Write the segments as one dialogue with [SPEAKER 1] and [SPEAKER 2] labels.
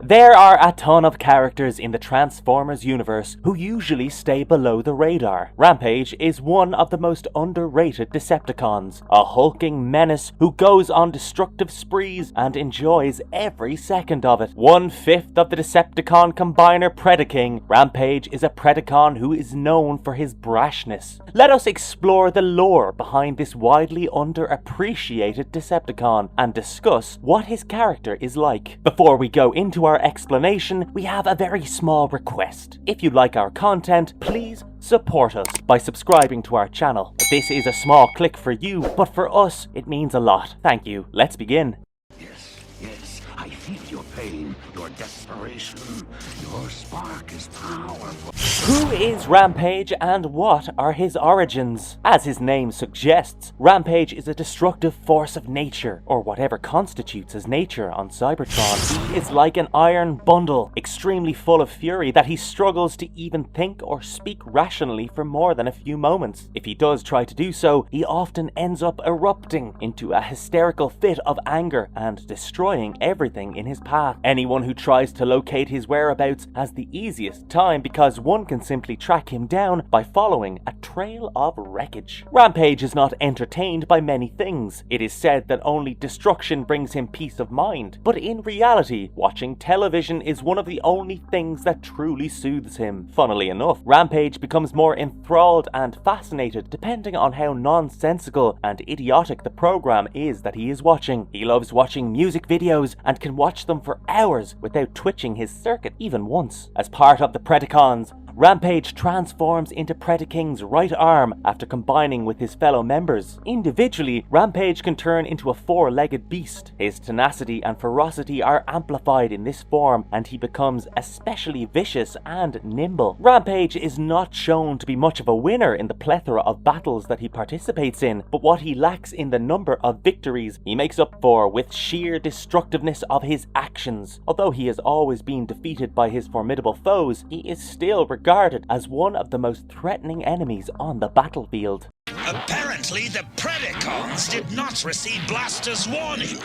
[SPEAKER 1] There are a ton of characters in the Transformers universe who usually stay below the radar. Rampage is one of the most underrated Decepticons, a hulking menace who goes on destructive sprees and enjoys every second of it. 1/5 of the Decepticon combiner Predaking, Rampage is a Predacon who is known for his brashness. Let us explore the lore behind this widely underappreciated Decepticon and discuss what his character is like. Before we go into our explanation, we have a very small request. If you like our content, please support us by subscribing to our channel. This is a small click for you, but for us, it means a lot. Thank you. Let's begin.
[SPEAKER 2] Yes, I feel your pain, your desperation. Your spark is powerful.
[SPEAKER 1] Who is Rampage and what are his origins? As his name suggests, Rampage is a destructive force of nature, or whatever constitutes as nature on Cybertron. He is like an iron bundle, extremely full of fury that he struggles to even think or speak rationally for more than a few moments. If he does try to do so, he often ends up erupting into a hysterical fit of anger and destroying everything in his path. Anyone who tries to locate his whereabouts has the easiest time because one can simply track him down by following a trail of wreckage. Rampage is not entertained by many things. It is said that only destruction brings him peace of mind, but in reality, watching television is one of the only things that truly soothes him. Funnily enough, Rampage becomes more enthralled and fascinated depending on how nonsensical and idiotic the program is that he is watching. He loves watching music videos and can watch them for hours without twitching his circuit even once. As part of the Predacons, Rampage transforms into Predaking's right arm after combining with his fellow members. Individually, Rampage can turn into a four-legged beast. His tenacity and ferocity are amplified in this form, and he becomes especially vicious and nimble. Rampage is not shown to be much of a winner in the plethora of battles that he participates in, but what he lacks in the number of victories, he makes up for with sheer destructiveness of his actions. Although he has always been defeated by his formidable foes, he is still regarded as one of the most threatening enemies on the battlefield.
[SPEAKER 3] Apparently, the Predacons did not receive Blaster's warning.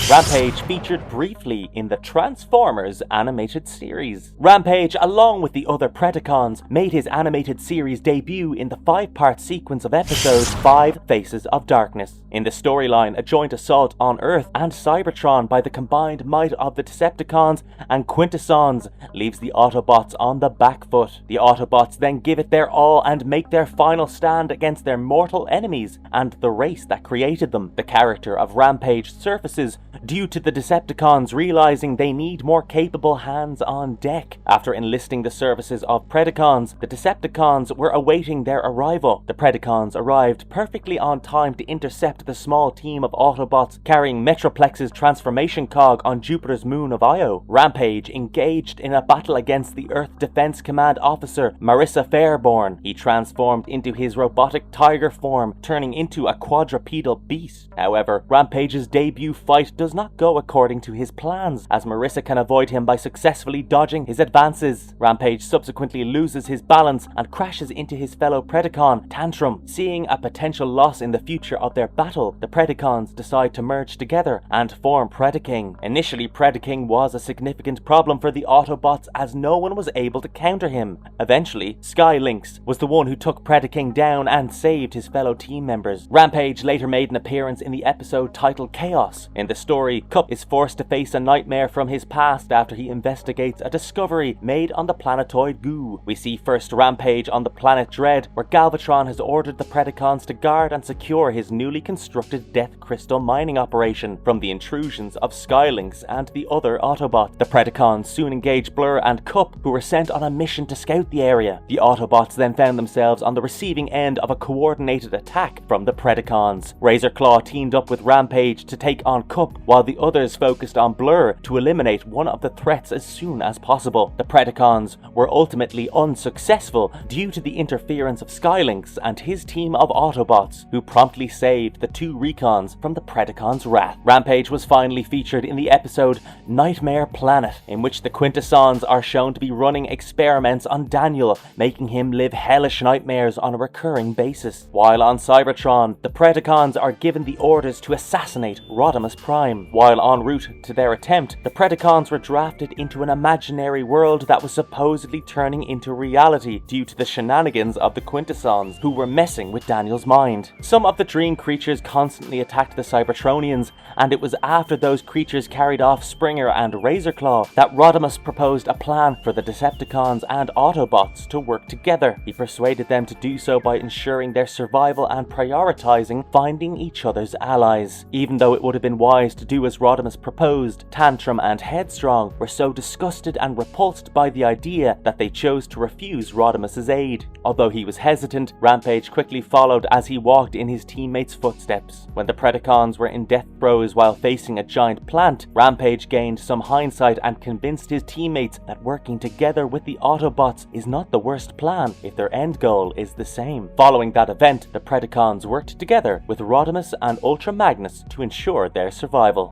[SPEAKER 1] Rampage featured briefly in the Transformers animated series. Rampage, along with the other Predacons, made his animated series debut in the 5-part sequence of episodes 5 Faces of Darkness. In the storyline, a joint assault on Earth and Cybertron by the combined might of the Decepticons and Quintessons leaves the Autobots on the back foot. The Autobots then give it their all and make their final stand against their mortal enemies and the race that created them. The character of Rampage surfaces due to the Decepticons realizing they need more capable hands on deck. After enlisting the services of Predacons, the Decepticons were awaiting their arrival. The Predacons arrived perfectly on time to intercept the small team of Autobots carrying Metroplex's transformation cog on Jupiter's moon of Io. Rampage engaged in a battle against the Earth Defense Command officer Marissa Fairborn. He transformed into his robotic tiger form, turning into a quadrupedal beast. However, Rampage's debut fight does not go according to his plans, as Marissa can avoid him by successfully dodging his advances. Rampage subsequently loses his balance and crashes into his fellow Predacon, Tantrum. Seeing a potential loss in the future of their battle, the Predacons decide to merge together and form Predaking. Initially, Predaking was a significant problem for the Autobots as no one was able to counter him. Eventually, Skylynx was the one who took Predaking down and saved his fellow team members. Rampage later made an appearance in the episode titled Chaos. In the story, Kup is forced to face a nightmare from his past after he investigates a discovery made on the planetoid Goo. We see first Rampage on the planet Dread, where Galvatron has ordered the Predacons to guard and secure his newly constructed Death Crystal mining operation from the intrusions of Skylynx and the other Autobots. The Predacons soon engage Blur and Kup, who were sent on a mission to scout the area. The Autobots then found themselves on the receiving end of a coordinated attack from the Predacons. Razorclaw teamed up with Rampage to take on Kup, while the others focused on Blur to eliminate one of the threats as soon as possible. The Predacons were ultimately unsuccessful due to the interference of Skylynx and his team of Autobots, who promptly saved the two Recons from the Predacons' wrath. Rampage was finally featured in the episode Nightmare Planet, in which the Quintessons are shown to be running experiments on Daniel, making him live hellish nightmares on a recurring basis. While on Cybertron, the Predacons are given the orders to assassinate Rodimus Prime. Prime. While en route to their attempt, the Predacons were drafted into an imaginary world that was supposedly turning into reality due to the shenanigans of the Quintessons, who were messing with Daniel's mind. Some of the dream creatures constantly attacked the Cybertronians, and it was after those creatures carried off Springer and Razorclaw that Rodimus proposed a plan for the Decepticons and Autobots to work together. He persuaded them to do so by ensuring their survival and prioritizing finding each other's allies. Even though it would have been wise to do as Rodimus proposed, Tantrum and Headstrong were so disgusted and repulsed by the idea that they chose to refuse Rodimus's aid. Although he was hesitant, Rampage quickly followed as he walked in his teammates' footsteps. When the Predacons were in death throes while facing a giant plant, Rampage gained some hindsight and convinced his teammates that working together with the Autobots is not the worst plan if their end goal is the same. Following that event, the Predacons worked together with Rodimus and Ultra Magnus to ensure their survival.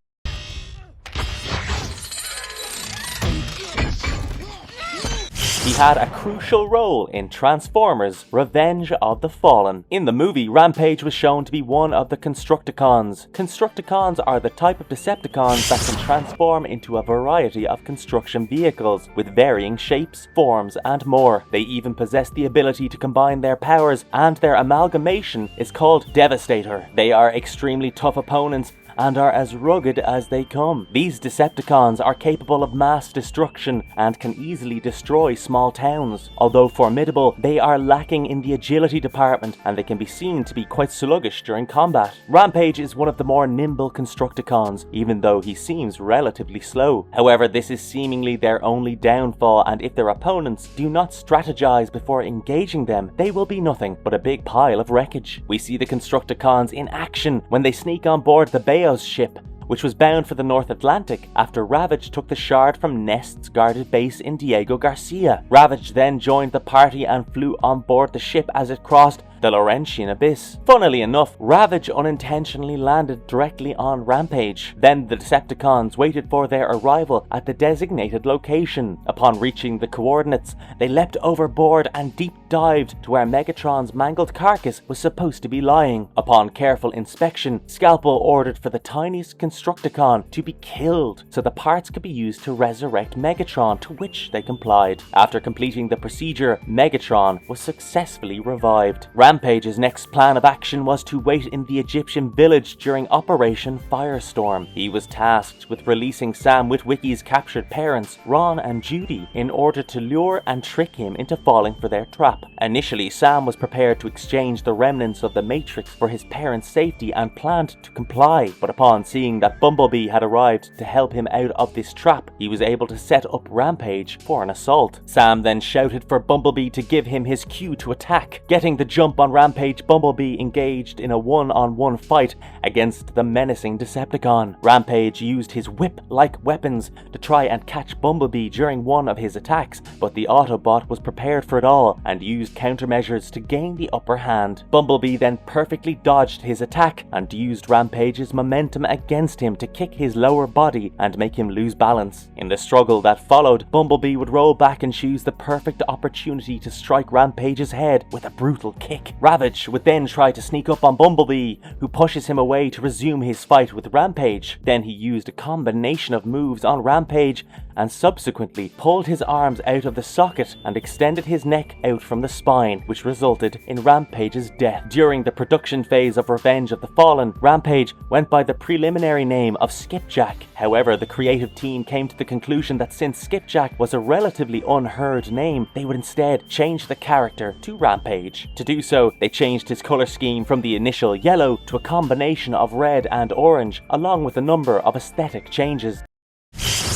[SPEAKER 1] He had a crucial role in Transformers: Revenge of the Fallen. In the movie, Rampage was shown to be one of the Constructicons. Constructicons are the type of Decepticons that can transform into a variety of construction vehicles with varying shapes, forms, and more. They even possess the ability to combine their powers, and their amalgamation is called Devastator. They are extremely tough opponents and are as rugged as they come. These Decepticons are capable of mass destruction and can easily destroy small towns. Although formidable, they are lacking in the agility department, and they can be seen to be quite sluggish during combat. Rampage is one of the more nimble Constructicons, even though he seems relatively slow. However, this is seemingly their only downfall, and if their opponents do not strategize before engaging them, they will be nothing but a big pile of wreckage. We see the Constructicons in action when they sneak on board the Bayos ship, which was bound for the North Atlantic after Ravage took the shard from Nest's guarded base in Diego Garcia. Ravage then joined the party and flew on board the ship as it crossed the Laurentian Abyss. Funnily enough, Ravage unintentionally landed directly on Rampage. Then the Decepticons waited for their arrival at the designated location. Upon reaching the coordinates, they leapt overboard and deep dived to where Megatron's mangled carcass was supposed to be lying. Upon careful inspection, Scalpel ordered for the tiniest Constructicon to be killed so the parts could be used to resurrect Megatron, to which they complied. After completing the procedure, Megatron was successfully revived. Rampage's next plan of action was to wait in the Egyptian village during Operation Firestorm. He was tasked with releasing Sam Witwicky's captured parents, Ron and Judy, in order to lure and trick him into falling for their trap. Initially, Sam was prepared to exchange the remnants of the Matrix for his parents' safety and planned to comply, but upon seeing that Bumblebee had arrived to help him out of this trap, he was able to set up Rampage for an assault. Sam then shouted for Bumblebee to give him his cue to attack. Getting the jump on Rampage, Bumblebee engaged in a one-on-one fight against the menacing Decepticon. Rampage used his whip-like weapons to try and catch Bumblebee during one of his attacks, but the Autobot was prepared for it all and used countermeasures to gain the upper hand. Bumblebee then perfectly dodged his attack and used Rampage's momentum against him to kick his lower body and make him lose balance. In the struggle that followed, Bumblebee would roll back and choose the perfect opportunity to strike Rampage's head with a brutal kick. Ravage would then try to sneak up on Bumblebee, who pushes him away to resume his fight with Rampage. Then he used a combination of moves on Rampage and subsequently pulled his arms out of the socket and extended his neck out from the spine, which resulted in Rampage's death. During the production phase of Revenge of the Fallen, Rampage went by the preliminary name of Skipjack. However, the creative team came to the conclusion that since Skipjack was a relatively unheard name, they would instead change the character to Rampage. To do so, they changed his color scheme from the initial yellow to a combination of red and orange, along with a number of aesthetic changes.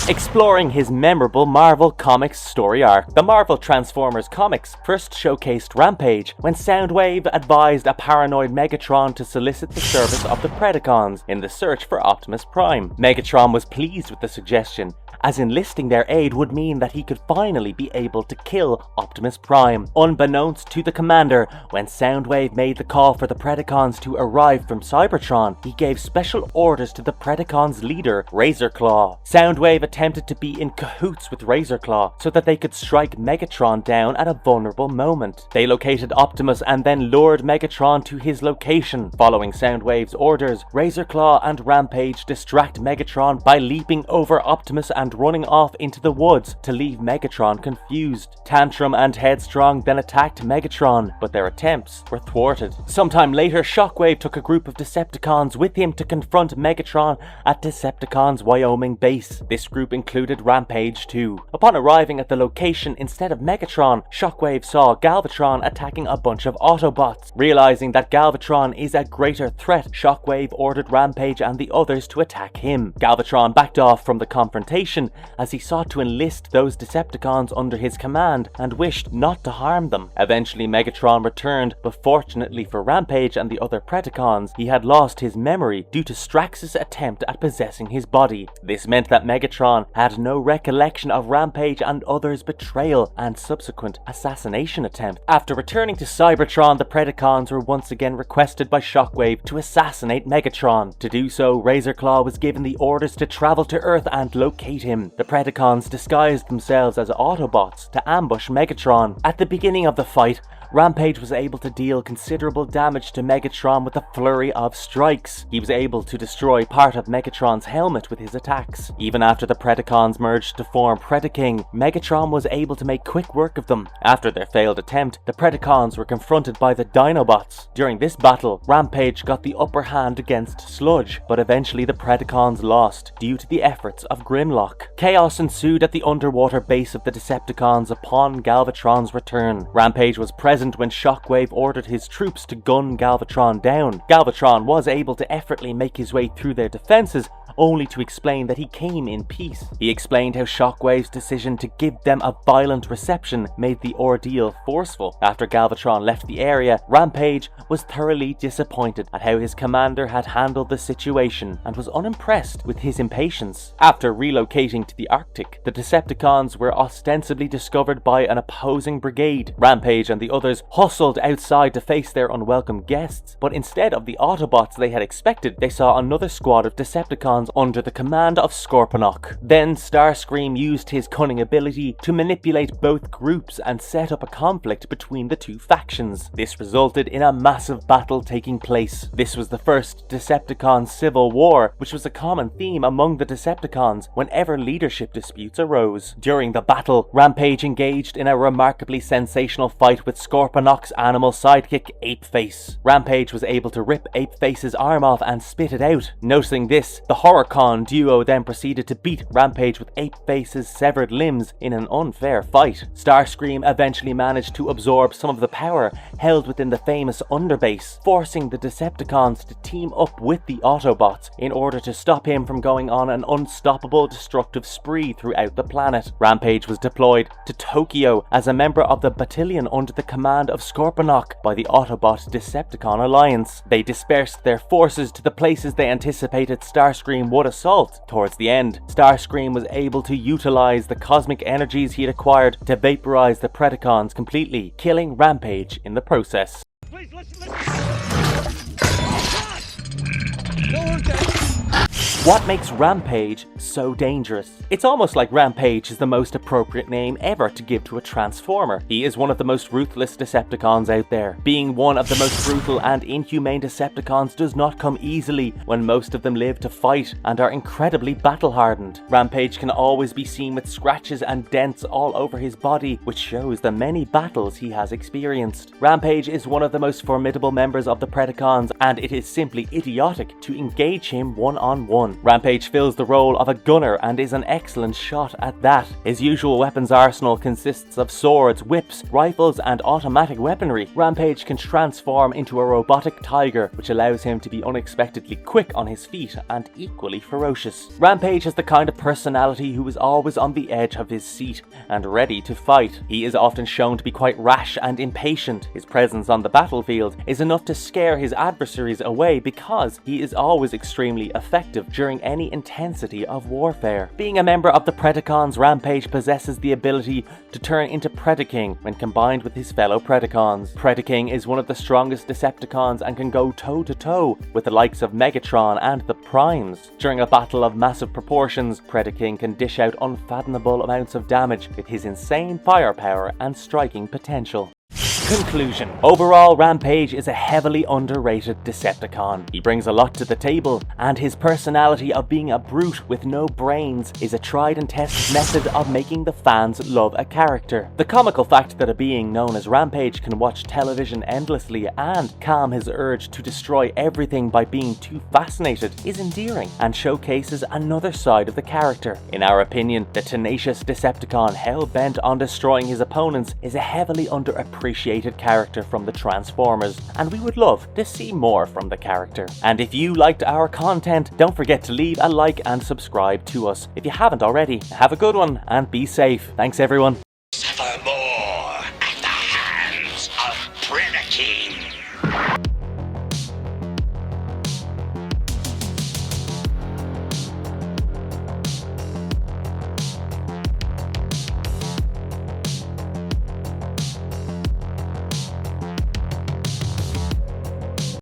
[SPEAKER 1] Exploring his memorable Marvel Comics story arc. The Marvel Transformers comics first showcased Rampage when Soundwave advised a paranoid Megatron to solicit the service of the Predacons in the search for Optimus Prime. Megatron was pleased with the suggestion as enlisting their aid would mean that he could finally be able to kill Optimus Prime. Unbeknownst to the commander, when Soundwave made the call for the Predacons to arrive from Cybertron, he gave special orders to the Predacons' leader, Razorclaw. Soundwave attempted to be in cahoots with Razorclaw so that they could strike Megatron down at a vulnerable moment. They located Optimus and then lured Megatron to his location. Following Soundwave's orders, Razorclaw and Rampage distract Megatron by leaping over Optimus and running off into the woods to leave Megatron confused. Tantrum and Headstrong then attacked Megatron, but their attempts were thwarted. Sometime later, Shockwave took a group of Decepticons with him to confront Megatron at Decepticon's Wyoming base. This group included Rampage too. Upon arriving at the location, instead of Megatron, Shockwave saw Galvatron attacking a bunch of Autobots. Realizing that Galvatron is a greater threat, Shockwave ordered Rampage and the others to attack him. Galvatron backed off from the confrontation as he sought to enlist those Decepticons under his command and wished not to harm them. Eventually Megatron returned, but fortunately for Rampage and the other Predacons, he had lost his memory due to Strax's attempt at possessing his body. This meant that Megatron had no recollection of Rampage and others' betrayal and subsequent assassination attempt. After returning to Cybertron, the Predacons were once again requested by Shockwave to assassinate Megatron. To do so, Razorclaw was given the orders to travel to Earth and locate him. The Predacons disguised themselves as Autobots to ambush Megatron. At the beginning of the fight, Rampage was able to deal considerable damage to Megatron with a flurry of strikes. He was able to destroy part of Megatron's helmet with his attacks. Even after the Predacons merged to form Predaking, Megatron was able to make quick work of them. After their failed attempt, the Predacons were confronted by the Dinobots. During this battle, Rampage got the upper hand against Sludge, but eventually the Predacons lost due to the efforts of Grimlock. Chaos ensued at the underwater base of the Decepticons upon Galvatron's return. Rampage was present when Shockwave ordered his troops to gun Galvatron down. Galvatron was able to effortlessly make his way through their defenses, only to explain that he came in peace. He explained how Shockwave's decision to give them a violent reception made the ordeal forceful. After Galvatron left the area, Rampage was thoroughly disappointed at how his commander had handled the situation and was unimpressed with his impatience. After relocating to the Arctic, the Decepticons were ostensibly discovered by an opposing brigade. Rampage and the others hustled outside to face their unwelcome guests, but instead of the Autobots they had expected, they saw another squad of Decepticons under the command of Scorponok. Then Starscream used his cunning ability to manipulate both groups and set up a conflict between the two factions. This resulted in a massive battle taking place. This was the first Decepticon civil war, which was a common theme among the Decepticons whenever leadership disputes arose. During the battle, Rampage engaged in a remarkably sensational fight with Scorponok's animal sidekick, Apeface. Rampage was able to rip Apeface's arm off and spit it out. Noticing this, the HorrorCon duo then proceeded to beat Rampage with Apeface's severed limbs in an unfair fight. Starscream eventually managed to absorb some of the power held within the famous underbase, forcing the Decepticons to team up with the Autobots in order to stop him from going on an unstoppable destructive spree throughout the planet. Rampage was deployed to Tokyo as a member of the battalion under the command of Scorponok by the Autobot Decepticon Alliance. They dispersed their forces to the places they anticipated Starscream would assault. Towards the end, Starscream was able to utilize the cosmic energies he had acquired to vaporize the Predacons completely, killing Rampage in the process.
[SPEAKER 4] Please, listen. No, okay.
[SPEAKER 1] What makes Rampage so dangerous? It's almost like Rampage is the most appropriate name ever to give to a Transformer. He is one of the most ruthless Decepticons out there. Being one of the most brutal and inhumane Decepticons does not come easily when most of them live to fight and are incredibly battle-hardened. Rampage can always be seen with scratches and dents all over his body, which shows the many battles he has experienced. Rampage is one of the most formidable members of the Predacons, and it is simply idiotic to engage him one-on-one. Rampage fills the role of a gunner and is an excellent shot at that. His usual weapons arsenal consists of swords, whips, rifles, and automatic weaponry. Rampage can transform into a robotic tiger, which allows him to be unexpectedly quick on his feet and equally ferocious. Rampage has the kind of personality who is always on the edge of his seat and ready to fight. He is often shown to be quite rash and impatient. His presence on the battlefield is enough to scare his adversaries away because he is always extremely effective during during any intensity of warfare. Being a member of the Predacons, Rampage possesses the ability to turn into Predaking when combined with his fellow Predacons. Predaking is one of the strongest Decepticons and can go toe-to-toe with the likes of Megatron and the Primes. During a battle of massive proportions, Predaking can dish out unfathomable amounts of damage with his insane firepower and striking potential. Conclusion. Overall, Rampage is a heavily underrated Decepticon. He brings a lot to the table, and his personality of being a brute with no brains is a tried and tested method of making the fans love a character. The comical fact that a being known as Rampage can watch television endlessly and calm his urge to destroy everything by being too fascinated is endearing and showcases another side of the character. In our opinion, the tenacious Decepticon hell-bent on destroying his opponents is a heavily underappreciated character from the Transformers, and we would love to see more from the character. And if you liked our content, don't forget to leave a like and subscribe to us if you haven't already. Have a good one and be safe. Thanks everyone.